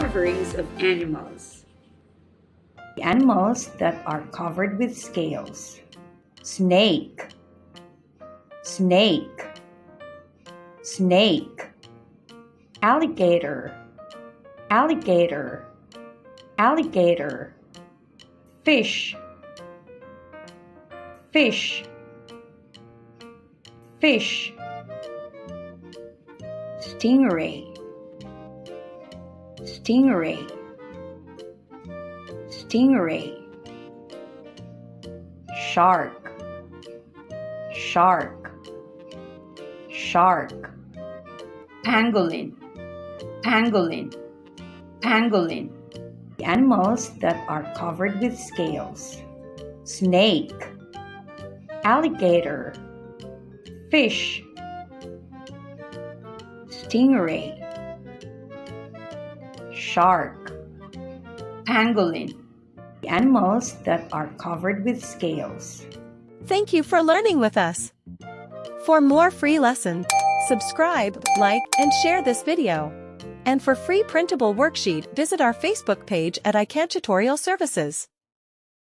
coverings of animals. The animals that are covered with scales. Snake, snake, snake. Alligator, alligator, alligator. Fish, fish, fish. Stingray, stingray, stingray. Shark, shark, shark. Pangolin, pangolin, pangolin. The animals that are covered with scales. Snake, alligator, fish, stingray, shark, pangolin. The animals that are covered with scales. Thank you for learning with us. For more free lessons, subscribe, like, and share this video. And for free printable worksheet, visit our Facebook page at iCAD Tutorial Services.